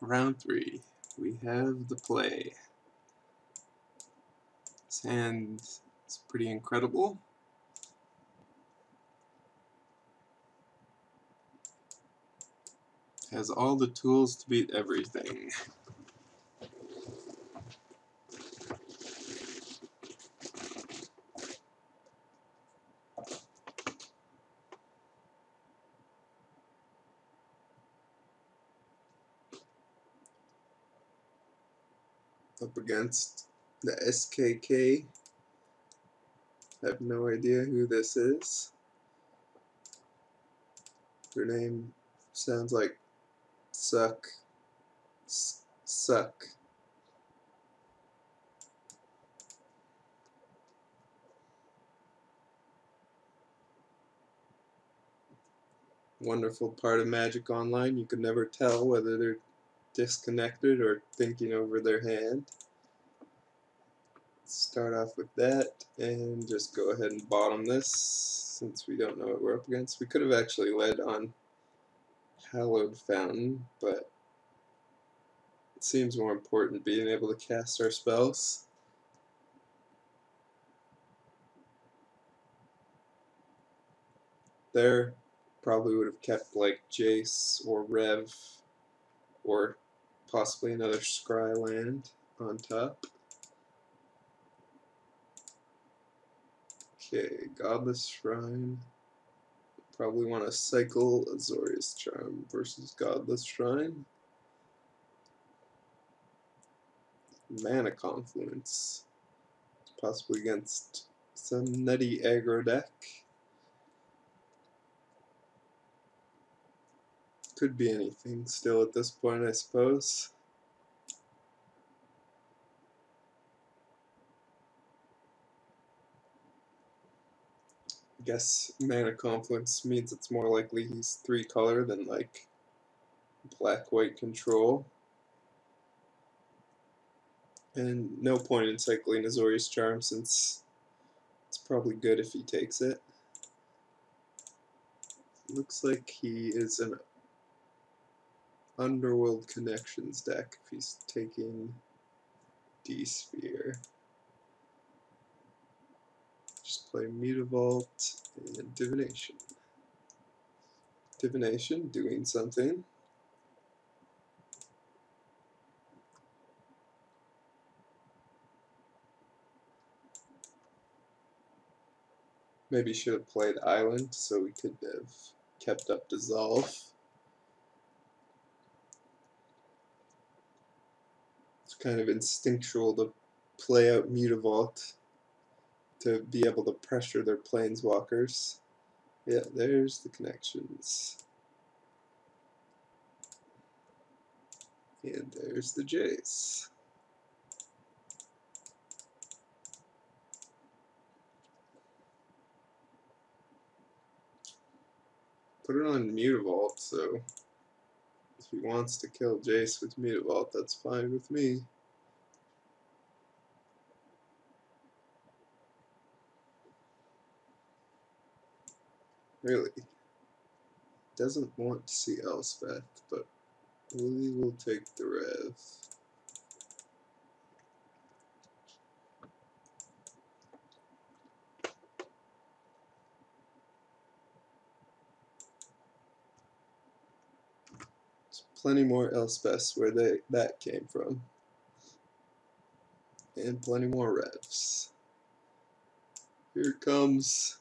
Round 3. We have the play. This hand is pretty incredible. Has all the tools to beat everything. Up against the SKK. I have no idea who this is. Her name sounds like suck. Suck. Wonderful part of Magic Online, you can never tell whether they're disconnected or thinking over their hand. Start off with that and just go ahead and bottom this since we don't know what we're up against. We could have actually led on Hallowed Fountain, but it seems more important being able to cast our spells. There probably would have kept like Jace or Rev or possibly another Scry land on top. Okay, Godless Shrine. Probably want to cycle Azorius Charm versus Godless Shrine. Mana Confluence. Possibly against some nutty aggro deck. Could be anything still at this point, I suppose. I guess Mana Confluence means it's more likely he's 3-color than like black-white control. And no point in cycling Azorius Charm since it's probably good if he takes it. Looks like he is an Underworld Connections deck if he's taking D-Sphere. Just play Mutavault and Divination. Divination doing something. Maybe should have played Island so we could have kept up Dissolve. It's kind of instinctual to play out Mutavault to be able to pressure their planeswalkers. Yeah, there's the connections. And there's the Jace. Put it on Mutavault, so if he wants to kill Jace with Mutavault, that's fine with me. Really. Doesn't want to see Elspeth, but we will take the Rev. There's plenty more Elspeths where that came from. And plenty more Revs. Here comes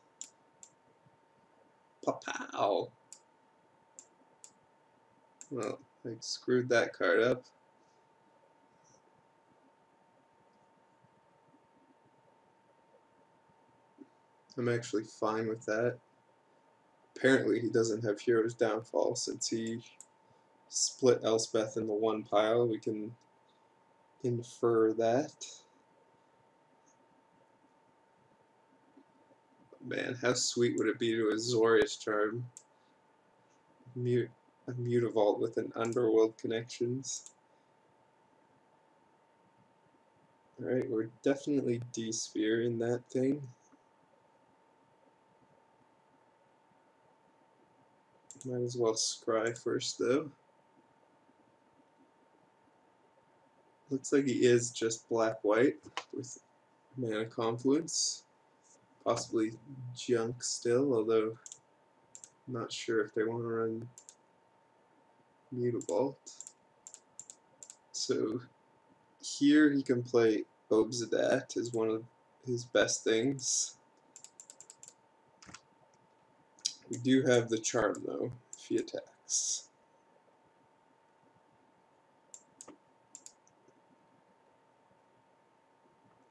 Papow. Well, I screwed that card up. I'm actually fine with that. Apparently he doesn't have Hero's Downfall since he split Elspeth into one pile. We can infer that. Man, how sweet would it be to Azorius Charm? A Mutavault with an Underworld Connections. Alright, we're definitely D-Sphere in that thing. Might as well scry first though. Looks like he is just black-white with mana confluence. Possibly junk still, although I'm not sure if they want to run Mutavault. So here he can play Obsidat as one of his best things. We do have the charm though, if he attacks.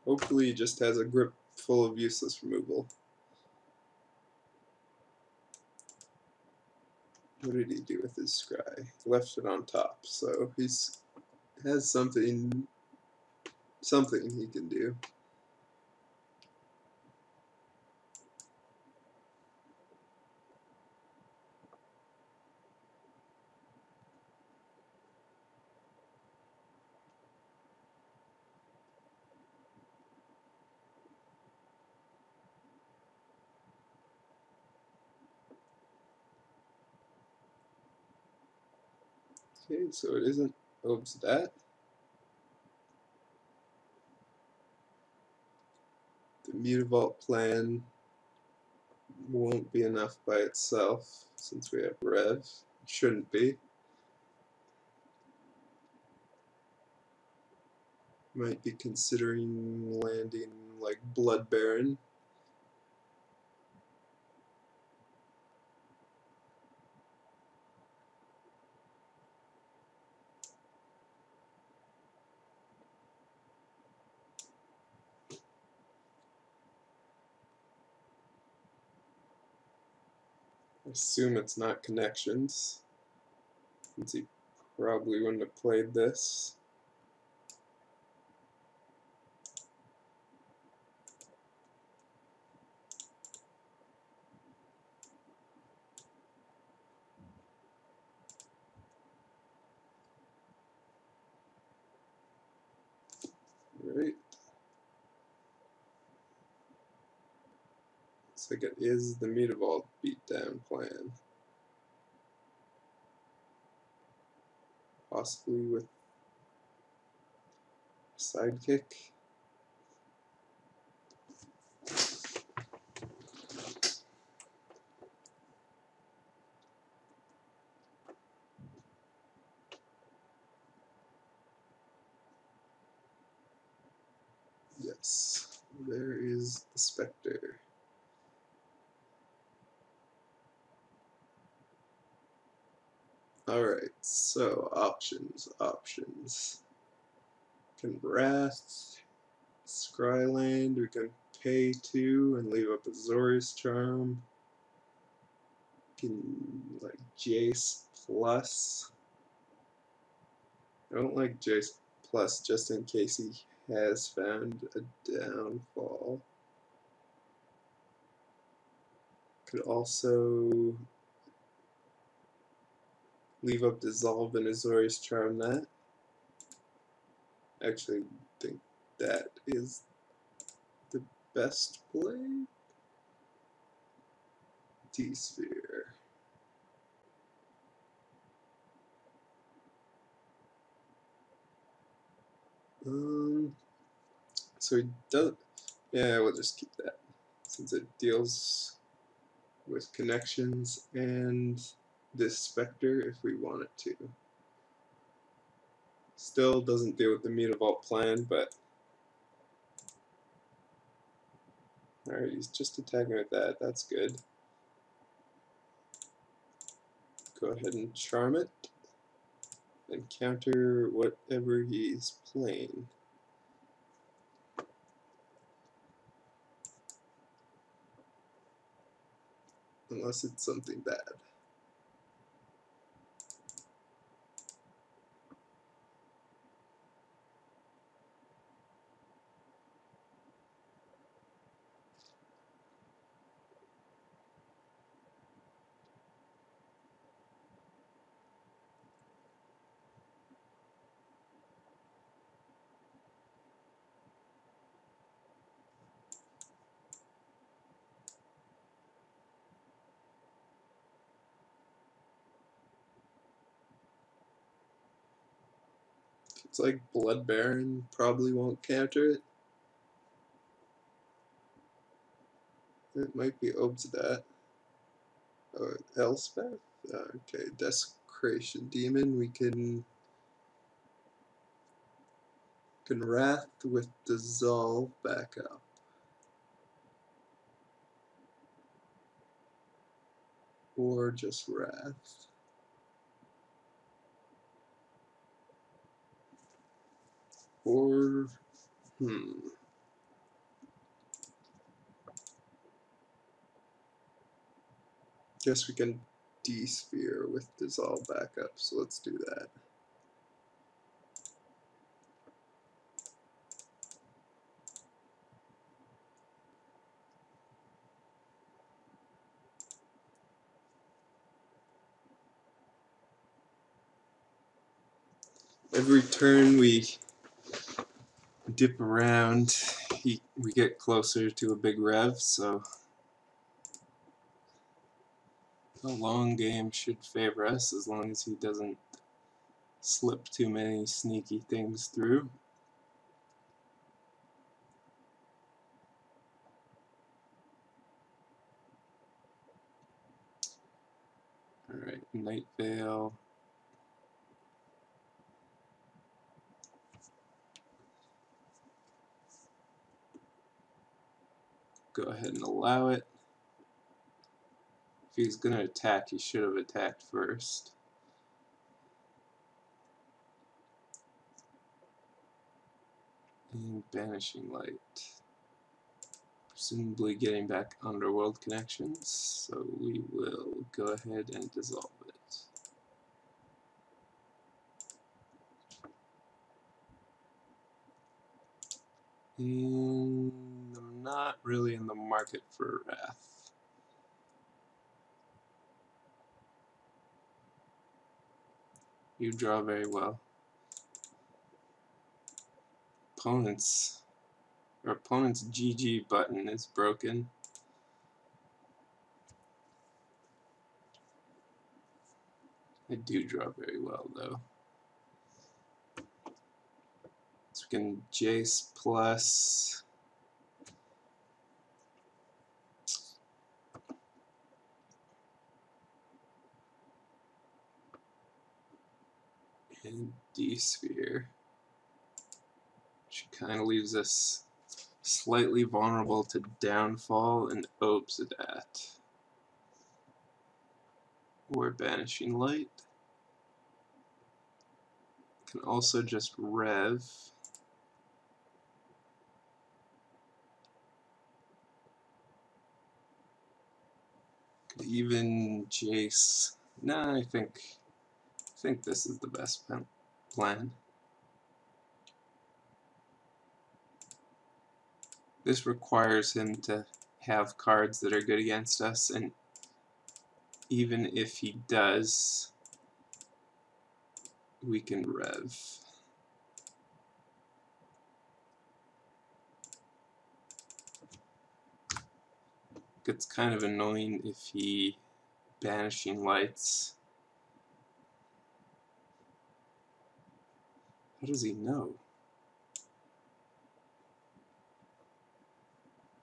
Hopefully he just has a grip full of useless removal. What did he do with his scry? Left it on top, so he's has something he can do. Okay, so it isn't Obsidat. The Mutavault plan won't be enough by itself since we have Rev. It shouldn't be. Might be considering landing like Blood Baron. I assume it's not connections, since he probably wouldn't have played this. Right. Looks like it is the Mutavault beatdown plan. Possibly with Sidekick. Yes, there is the Spectre. Alright, so options. Can Wrath, Scryland, we can pay 2 and leave up a Azorius Charm. Can like Jace Plus. I don't like Jace Plus just in case he has found a downfall. Could also leave up Dissolve and Azorius Charm that. Actually think that is the best play. T-Sphere. So he does. Yeah, we'll just keep that since it deals with connections and this Spectre if we want it to. Still doesn't deal with the Mutavault plan, but alright, he's just attacking with that. That's good. Go ahead and charm it and counter whatever he's playing. Unless it's something bad. Looks like Blood Baron probably won't counter it. It might be Obsidat. Or Elspeth? Okay, Desecration Demon. We can Wrath with Dissolve back up. Or just Wrath. Or, guess we can D-Sphere with Dissolve back up, so let's do that. Every turn we dip around, we get closer to a big rev, so a long game should favor us as long as he doesn't slip too many sneaky things through. Alright, Night Veil. Go ahead and allow it. If he's going to attack, he should have attacked first. And Banishing Light. Presumably getting back Underworld connections, so we will go ahead and dissolve it. And I'm not really in the market for Wrath. You draw very well. Opponent's GG button is broken. I do draw very well though. So we can Jace plus and D-Sphere, which kind of leaves us slightly vulnerable to Downfall and Obsidat. Or Banishing Light. Can also just Rev. Could even Jace. Nah, I think this is the best plan. This requires him to have cards that are good against us, and even if he does, we can Rev. It's kind of annoying if he Banishing Lights. How does he know?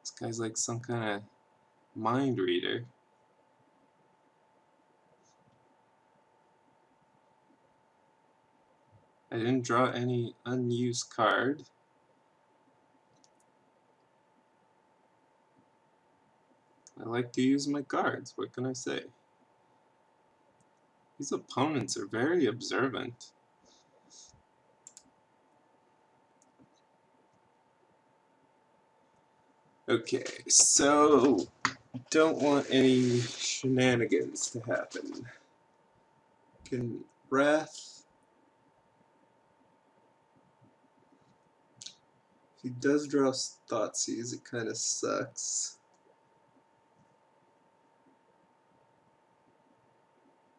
This guy's like some kind of mind reader. I didn't draw any unused card. I like to use my cards, what can I say? These opponents are very observant. Okay, so don't want any shenanigans to happen. Can Wrath. If he does draw Thoughtseize, it kind of sucks.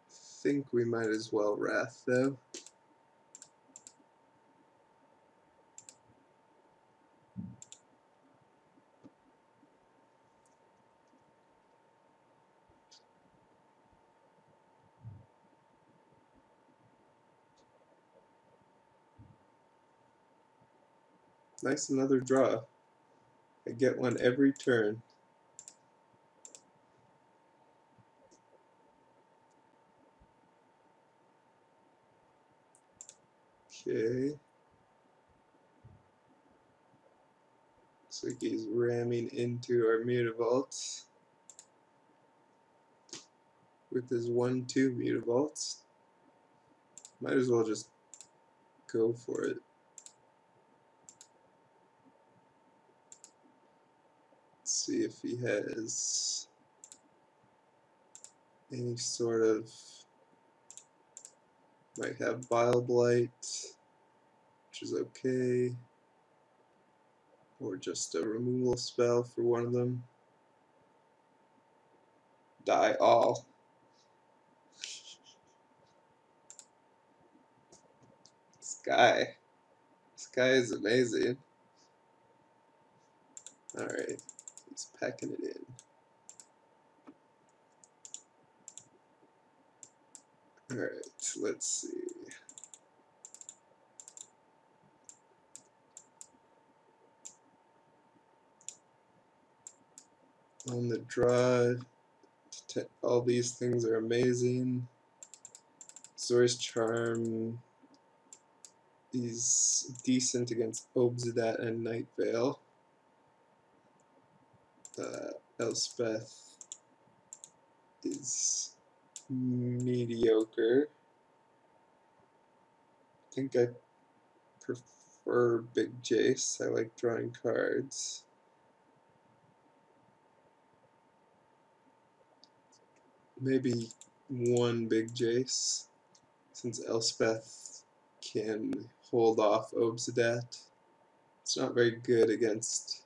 I think we might as well Wrath though. Nice, another draw. I get one every turn. Okay. Looks like he's ramming into our Mutavaults with his 1-2 Mutavaults. Might as well just go for it. Let's see if he has any sort of, might have Bile Blight, which is okay, or just a removal spell for one of them. Die all. This guy is amazing. Alright, he's packing it in. Alright, let's see. On the draw, all these things are amazing. Zora's Charm is decent against Obsidat and Night Veil. Elspeth is mediocre. I think I prefer Big Jace. I like drawing cards. Maybe one Big Jace, since Elspeth can hold off Obsidat. It's not very good against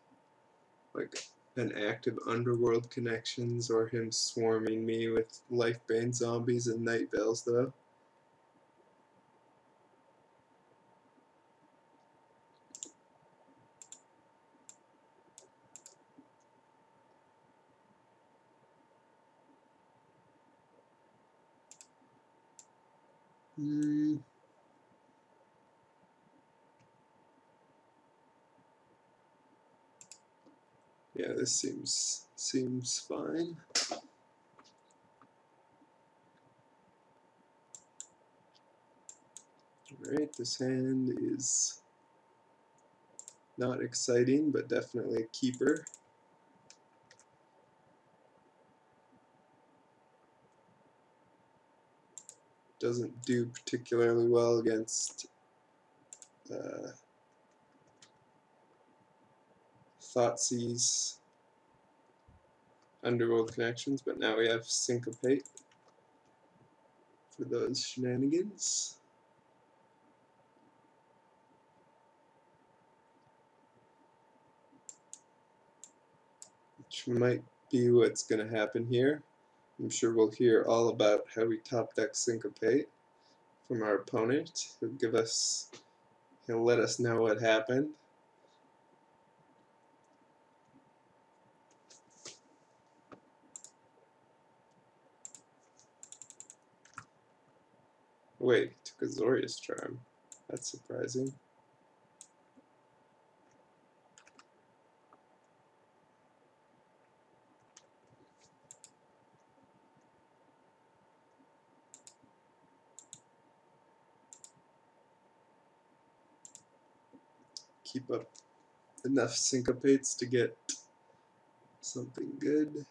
like an active Underworld connections or him swarming me with Lifebane zombies and Night Veils though. Yeah, this seems fine. Alright, this hand is not exciting, but definitely a keeper. Doesn't do particularly well against Thoughtseize Underworld connections, but now we have Syncopate for those shenanigans. Which might be what's going to happen here. I'm sure we'll hear all about how we top deck Syncopate from our opponent. He'll let us know what happened. Wait, he took Azorius Charm. That's surprising. Keep up enough Syncopates to get something good.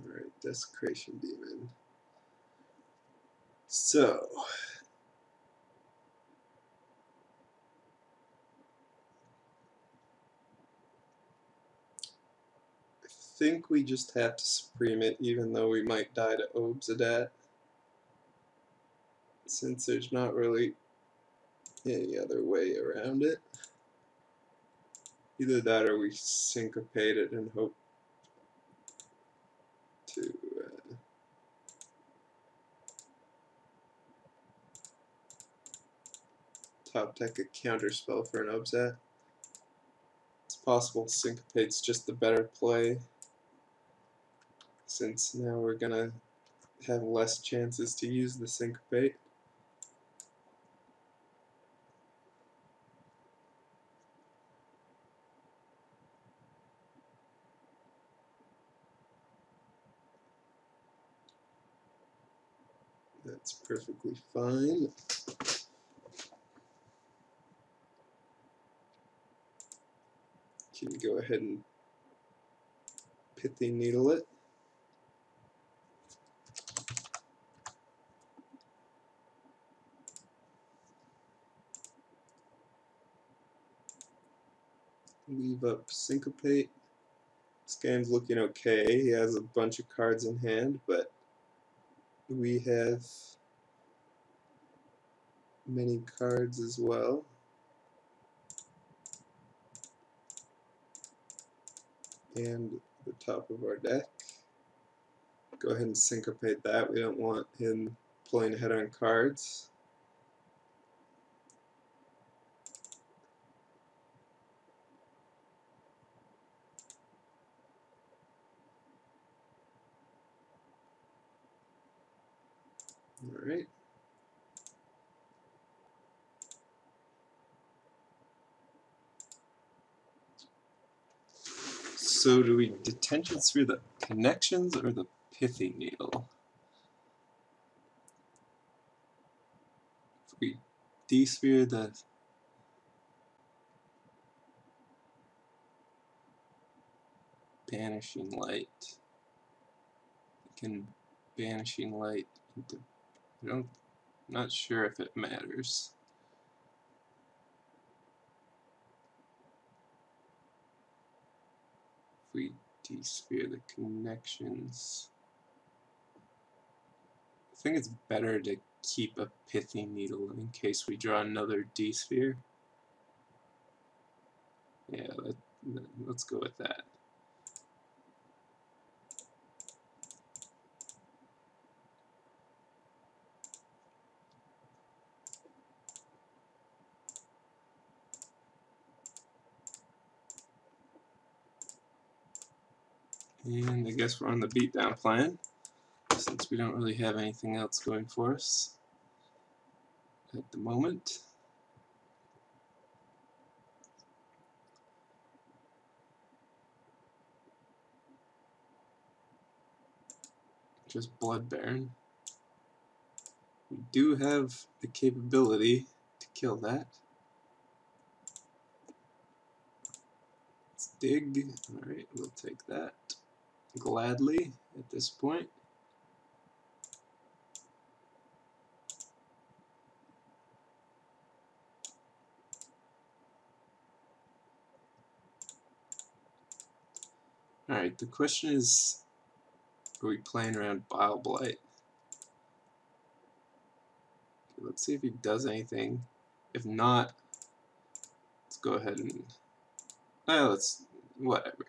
Alright, Desecration Demon. So, I think we just have to Supreme it, even though we might die to Obsidat, since there's not really any other way around it. Either that or we Syncopate it and hope to top deck a counter spell for an Obsat. It's possible Syncopate's just the better play. since now we're gonna have less chances to use the syncopate. That's perfectly fine. Can go ahead and pithy needle it. Leave up syncopate. This game's looking okay. He has a bunch of cards in hand, but we have many cards as well. And the top of our deck. Go ahead and syncopate that. We don't want him playing ahead on cards. Alright. So do we detention sphere the connections or the pithy needle? If we desphere the banishing light, we can banishing light into, I'm not sure if it matters. If we desphere the connections, I think it's better to keep a pithy needle in case we draw another D-sphere. Yeah, let's go with that. And I guess we're on the beatdown plan, since we don't really have anything else going for us at the moment. Just Blood Baron. We do have the capability to kill that. Let's dig. Alright, we'll take that gladly at this point. Alright, the question is, are we playing around Bile Blight? Okay, let's see if he does anything. If not, let's go ahead and let's whatever.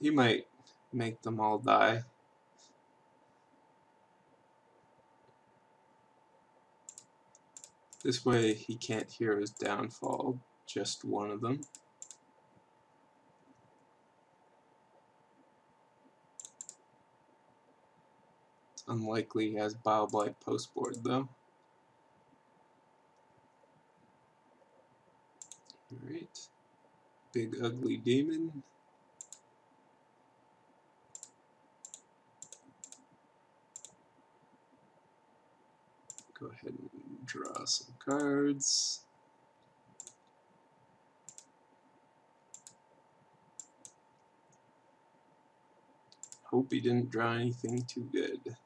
He might make them all die. This way he can't hear his downfall, just one of them. It's unlikely he has Bile Blight post board though. Alright. Big ugly demon. Go ahead and draw some cards. Hope he didn't draw anything too good.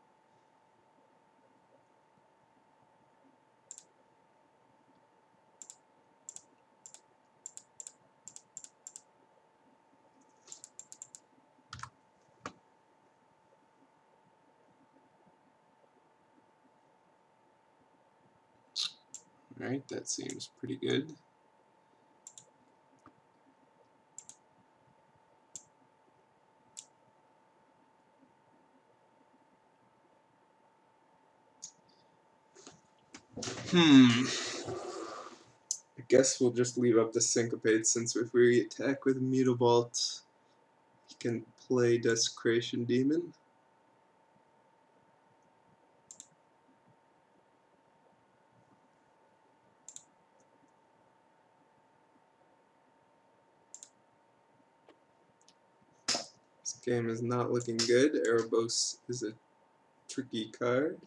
Alright, that seems pretty good. I guess we'll just leave up the syncopate, since if we attack with Mutavault, he can play Desecration Demon. This game is not looking good. Erebos is a tricky card.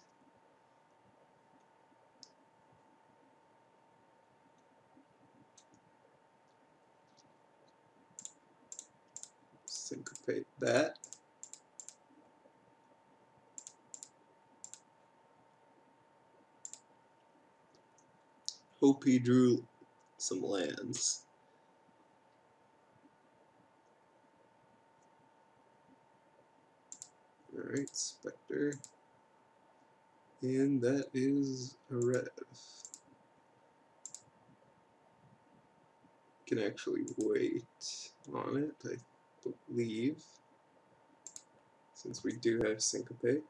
Syncopate that. Hope he drew some lands. Alright, Spectre. And that is a red. Can actually wait on it, I believe, since we do have Syncopate.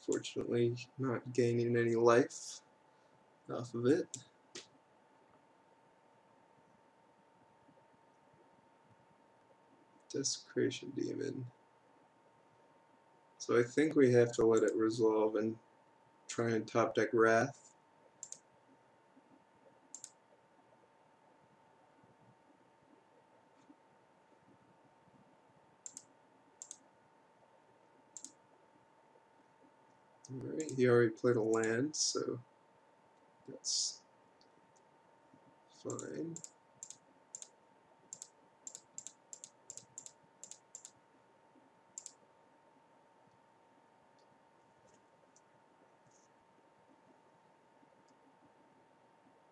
Fortunately, not gaining any life off of it. Desecration Demon. So I think we have to let it resolve and try and top deck Wrath. Alright, he already played a land, so that's fine.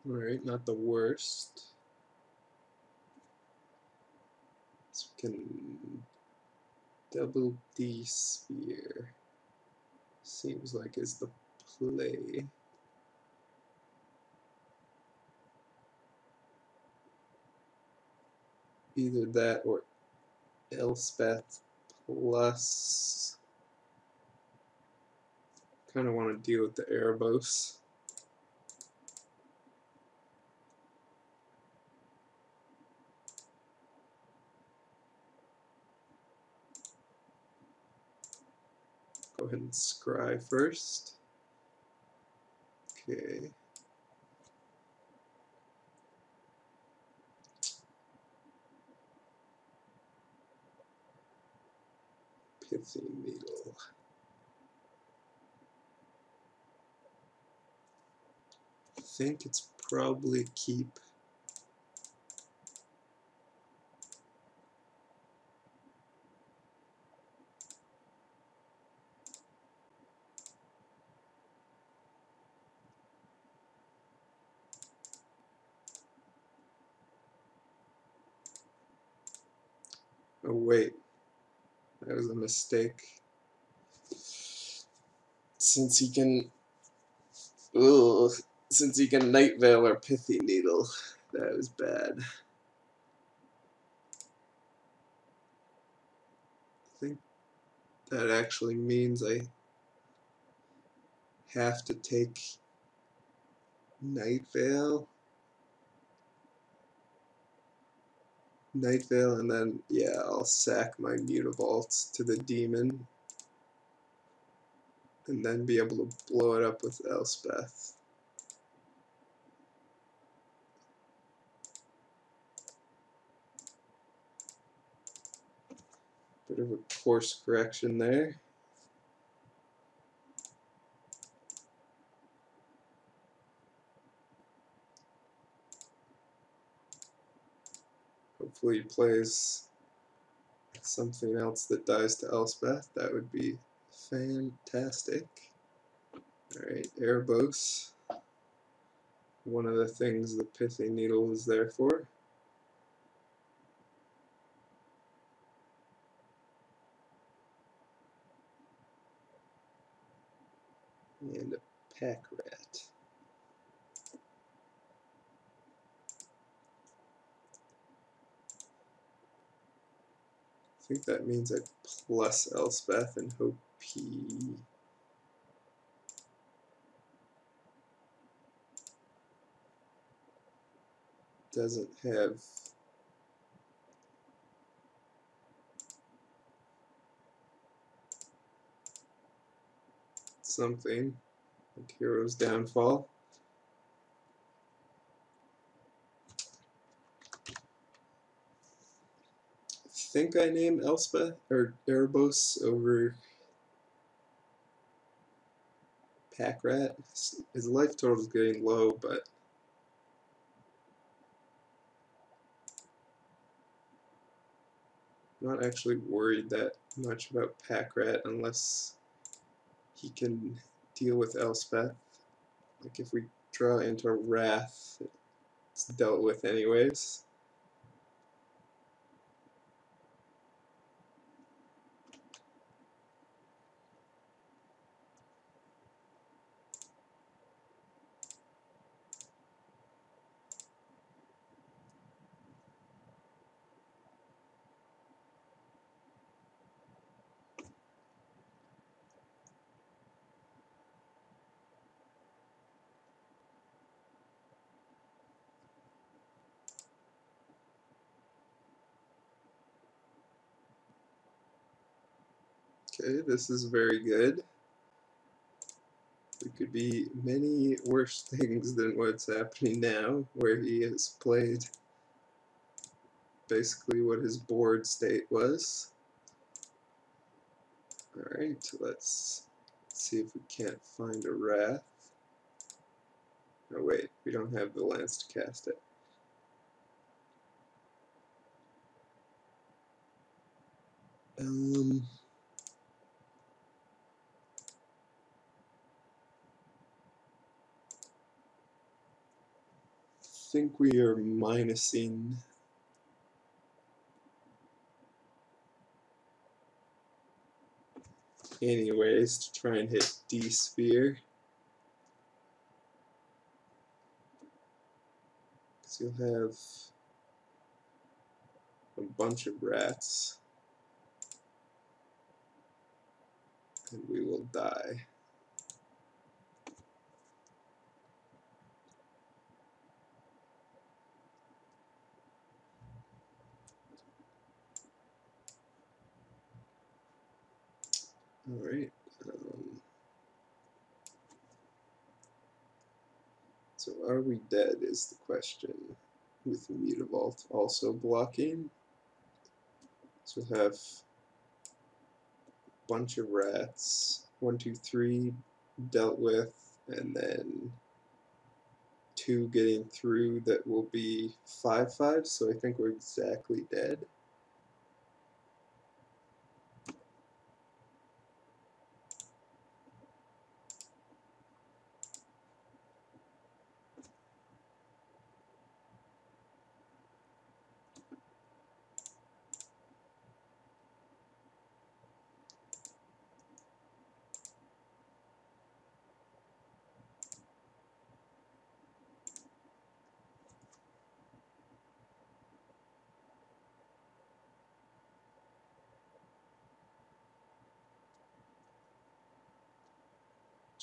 Alright, not the worst. So we can double D Sphere. Seems like is the play. Either that or Elspeth plus. Kind of want to deal with the Erebos. Go ahead and scry first. Okay. Pithing Needle. I think it's probably keep. Oh wait, that was a mistake. Since he can, since he can Night Veil or Pithy Needle, that was bad. I think that actually means I have to take Night Veil. Night Veil, and then, yeah, I'll sack my Mutavaults to the Demon, and then be able to blow it up with Elspeth. Bit of a course correction there. Hopefully he plays something else that dies to Elspeth. That would be fantastic. Alright, Erebos. One of the things the Pithy Needle is there for. And a Pack Rat. I think that means I plus Elspeth and hope he... doesn't have something like Hero's Downfall. I think I named Elspeth or Erebos over Packrat. His life total is getting low, but I'm not actually worried that much about Packrat unless he can deal with Elspeth. Like if we draw into Wrath, it's dealt with anyways. Okay, this is very good. It could be many worse things than what's happening now, where he has played basically what his board state was. Alright, let's see if we can't find a Wrath. Oh wait, we don't have the lands to cast it. I think we are minusing anyways to try and hit D-Sphere. Because you'll have a bunch of rats. And we will die. Alright. So are we dead is the question, with Mutavault also blocking. So we'll have a bunch of rats, 1, 2, 3 dealt with, and then 2 getting through that will be 5/5, so I think we're exactly dead.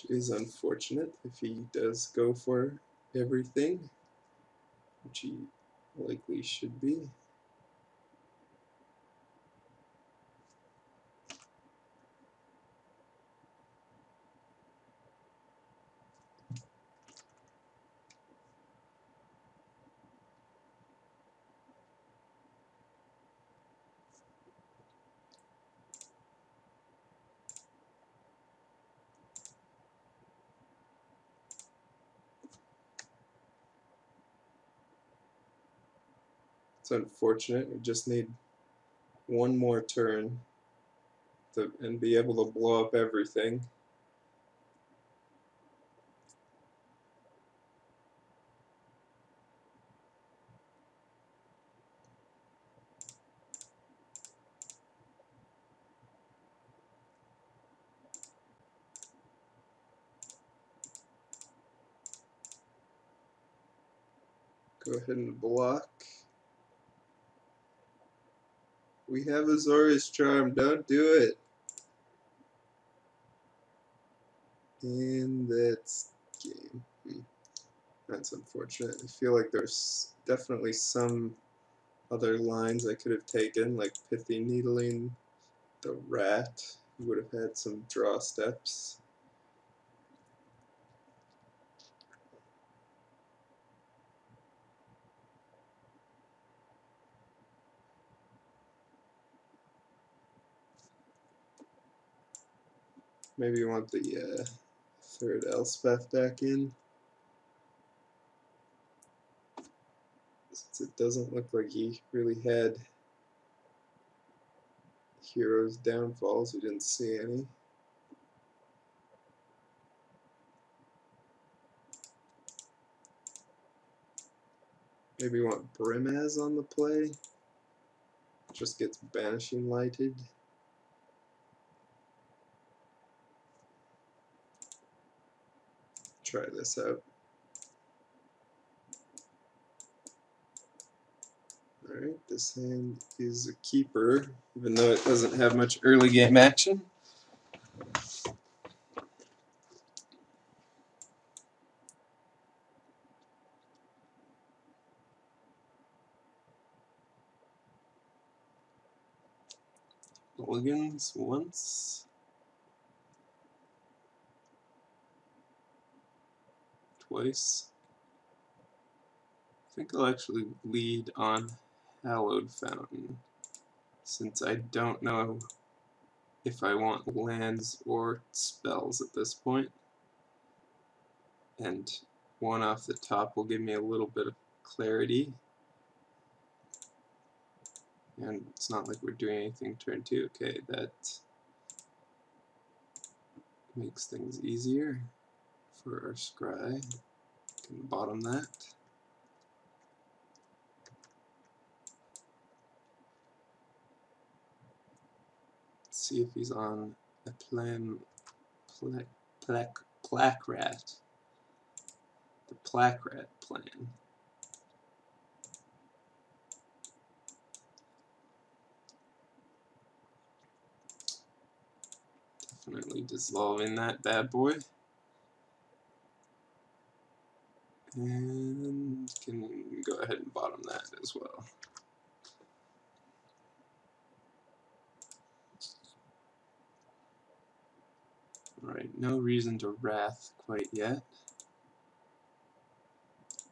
Which is unfortunate if he does go for everything, which he likely should be. It's unfortunate. We just need one more turn and be able to blow up everything. Go ahead and block. We have Azorius Charm, don't do it. And that's game. That's unfortunate. I feel like there's definitely some other lines I could have taken, like Pithy Needling, the Rat. He would have had some draw steps. Maybe you want the third Elspeth back in, since it doesn't look like he really had heroes' downfalls. We didn't see any. Maybe you want Brimaz on the play. Just gets Banishing Lighted. Try this out. Alright, this hand is a keeper, even though it doesn't have much early game action. Mulligans once. Twice. I think I'll actually lead on Hallowed Fountain, since I don't know if I want lands or spells at this point. And one off the top will give me a little bit of clarity. And it's not like we're doing anything turn 2. Okay, that makes things easier for our scry. Can bottom that. Let's see if he's on a plaque rat. The plaque rat plan. Definitely dissolving that bad boy. And can go ahead and bottom that as well. Alright, no reason to wrath quite yet,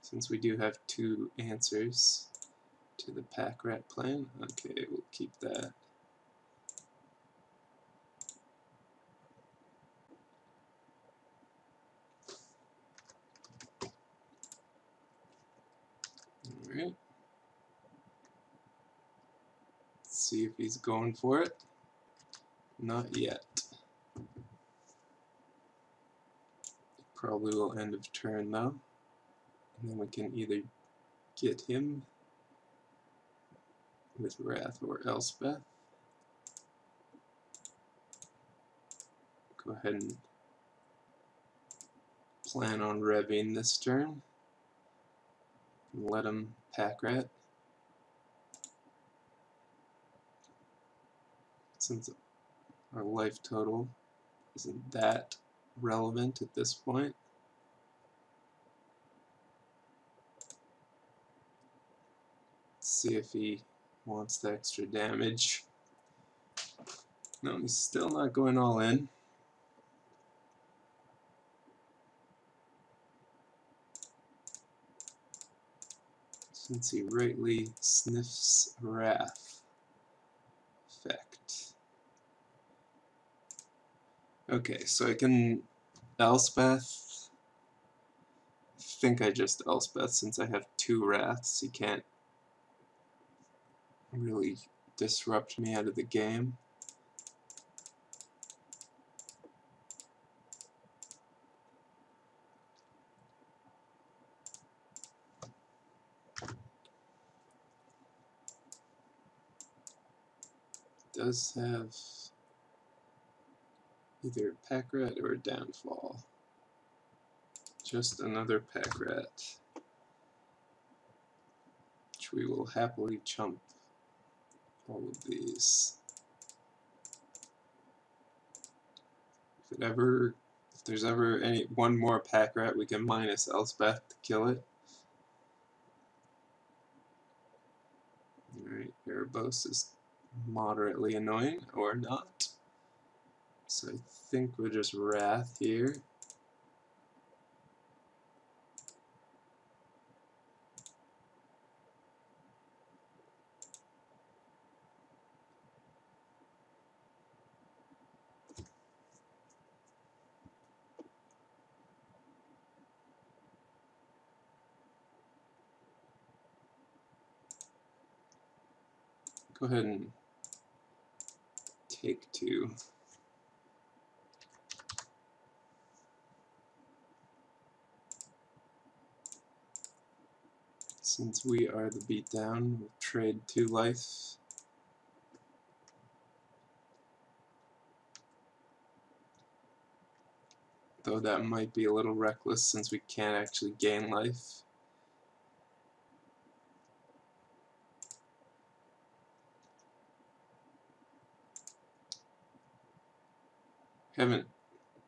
since we do have 2 answers to the pack rat plan. Okay, we'll keep that. Alright. Let's see if he's going for it. Not yet. Probably will end of turn though. And then we can either get him with Wrath or Elspeth. Go ahead and plan on revving this turn. And let him pack rat. Since our life total isn't that relevant at this point. Let's see if he wants the extra damage. No, he's still not going all in. Since he rightly sniffs Wrath effect. Okay, so I can Elspeth. I think I just Elspeth since I have 2 Wraths. He can't really disrupt me out of the game. Does have either a pack rat or a downfall. Just another pack rat, which we will happily chump all of these. If it ever If there's ever one more pack rat, we can minus Elspeth to kill it. Alright, Erebos is moderately annoying, or not. So I think we'll just Wrath here. Go ahead and take 2. Since we are the beatdown, we'll trade 2 life. Though that might be a little reckless since we can't actually gain life. Haven't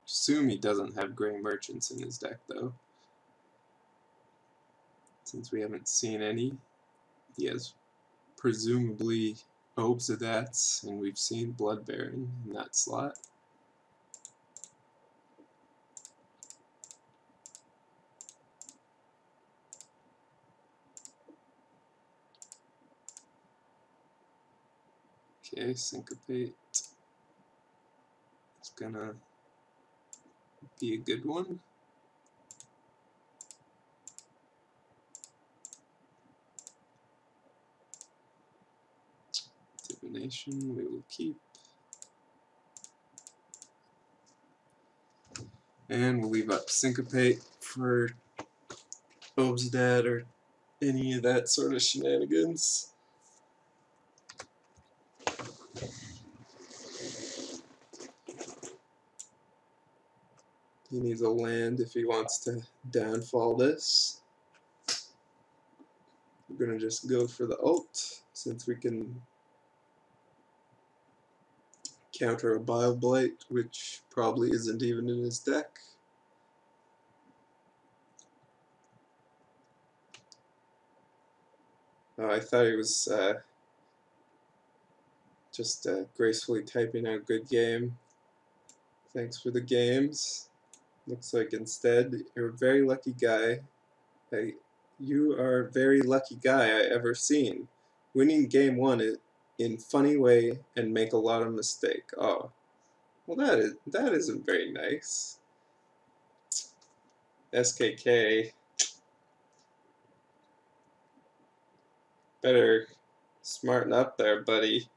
assume he doesn't have Gray Merchants in his deck though. Since we haven't seen any. He has presumably Obsedats, and we've seen Blood Baron in that slot. Okay, Syncopate. It's gonna be a good one. Divination we will keep. And we'll leave up Syncopate for Obsedat or any of that sort of shenanigans. He needs a land if he wants to downfall this. We're going to just go for the ult, since we can counter a Bile Blight, which probably isn't even in his deck. I thought he was just gracefully typing out good game. Thanks for the games. Looks like instead you're a very lucky guy. You are a very lucky guy I ever seen. Winning game 1 in funny way and make a lot of mistake. Oh, well that isn't very nice. SKK, better smarten up there, buddy.